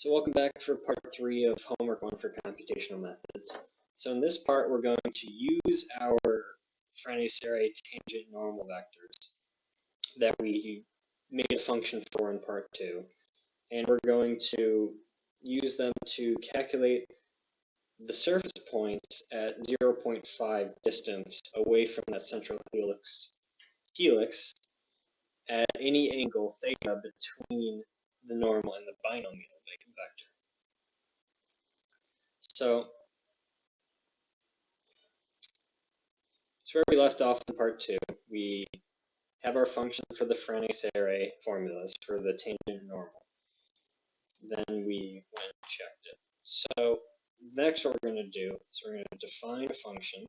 So welcome back for part 3 of homework 1 for computational methods. So in this part, we're going to use our parameterization tangent normal vectors that we made a function for in part 2. And we're going to use them to calculate the surface points at 0.5 distance away from that central helix at any angle theta between the normal and the binomial vector. So where we left off in part 2, we have our function for the parameterization formulas for the tangent and normal. Then we went and checked it. So next what we're going to do is we're going to define a function.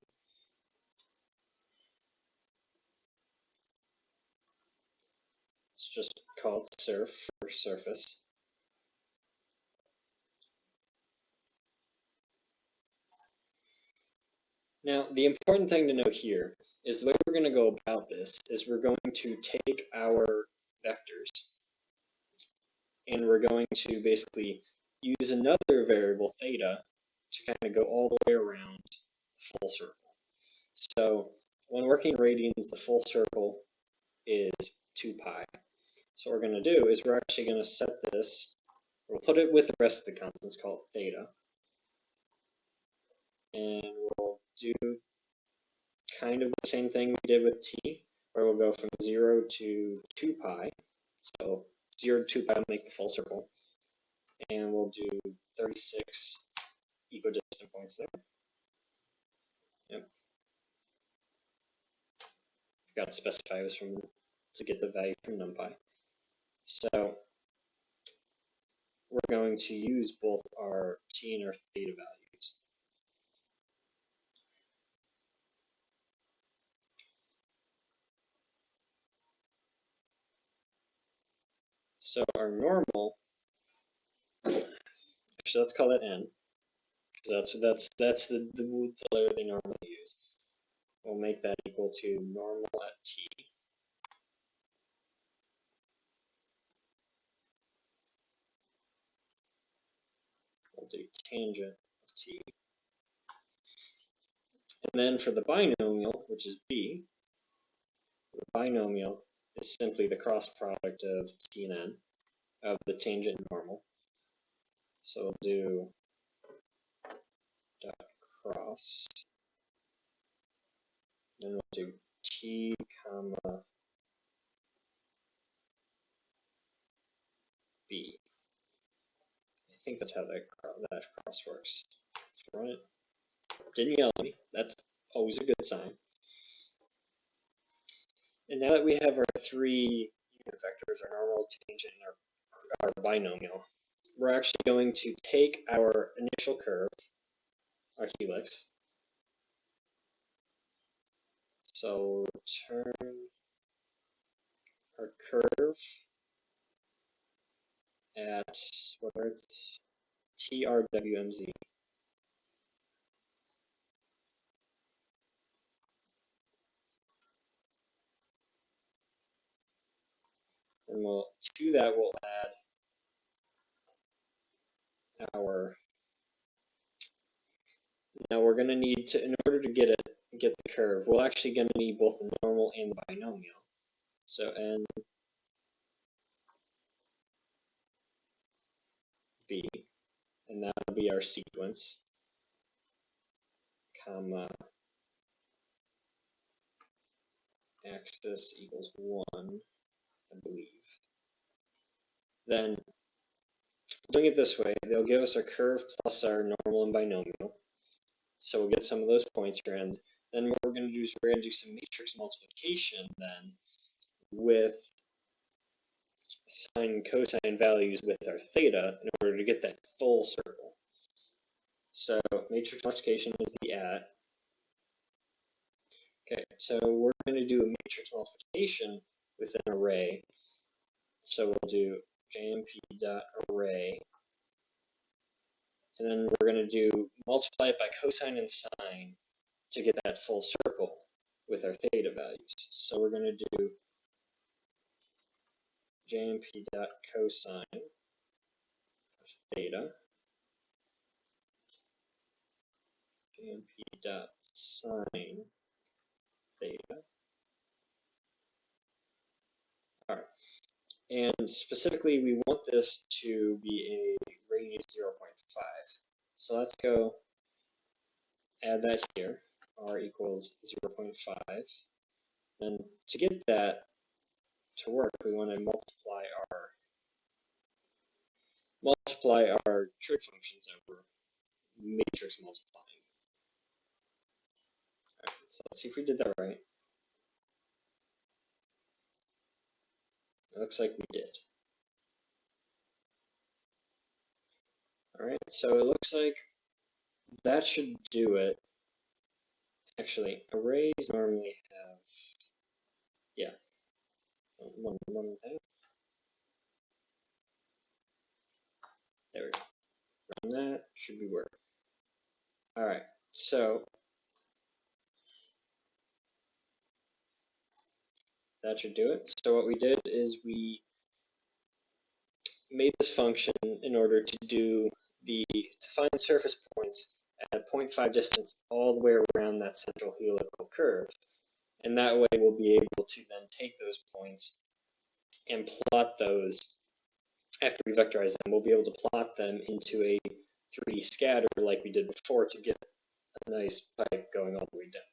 Let's just call it surf for surface. Now, the important thing to know here is the way we're going to go about this is we're going to take our vectors and we're going to basically use another variable theta to kind of go all the way around the full circle. So when working radians, the full circle is 2 pi. So what we're going to do is we're actually going to set this, we'll put it with the rest of the constants called theta, and we'll do kind of the same thing we did with t, where we'll go from 0 to 2 pi. So 0 to 2 pi will make the full circle, and we'll do 36 equidistant points there. Yep. Forgot to specify it was from to get the value from numpy. So we're going to use both our t and our theta values. So our normal, actually let's call it n, because that's the letter they normally use. We'll make that equal to normal at t. We'll do tangent of t. And then for the binomial, which is b, the binomial is simply the cross product of t and n, of the tangent and normal. So we'll do dot cross, then we'll do t comma b. I think that's how that cross works. Let's run it. Didn't yell at me. That's always a good sign. And now that we have our 3 unit vectors, our normal, tangent, and our binomial, we're actually going to take our initial curve, our helix. So return our curve at whether it's TRWMZ. And to that we'll add our, now we're going to need to, in order to get the curve, we're actually going to need both the normal and the binomial. So n b, and that'll be our sequence, comma axis equals 1, I believe. Then doing it this way, they'll give us our curve plus our normal and binomial. So we'll get some of those points here, and then what we're going to do is we're going to do some matrix multiplication then with sine and cosine values with our theta in order to get that full circle. So matrix multiplication is the at. Okay, so we're going to do a matrix multiplication with an array. So we'll do jmp.array, and then we're going to do multiply it by cosine and sine to get that full circle with our theta values. So we're going to do jmp.cosine of theta and p dot sine theta. All right. And specifically, we want this to be a radius 0.5. So let's go add that here. R equals 0.5. And to get that to work, we want to multiply our trig functions that we're matrix multiplying. All right, so let's see if we did that right. It looks like we did. All right, so it looks like that should do it. Actually, arrays normally have, yeah, one thing. There we go. Run that, should be working. All right, so that should do it. So what we did is we made this function in order to find surface points at 0.5 distance all the way around that central helical curve. And that way we'll be able to then take those points and plot those. After we vectorize them, we'll be able to plot them into a 3D scatter like we did before to get a nice pipe going all the way down.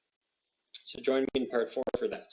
So join me in part 4 for that.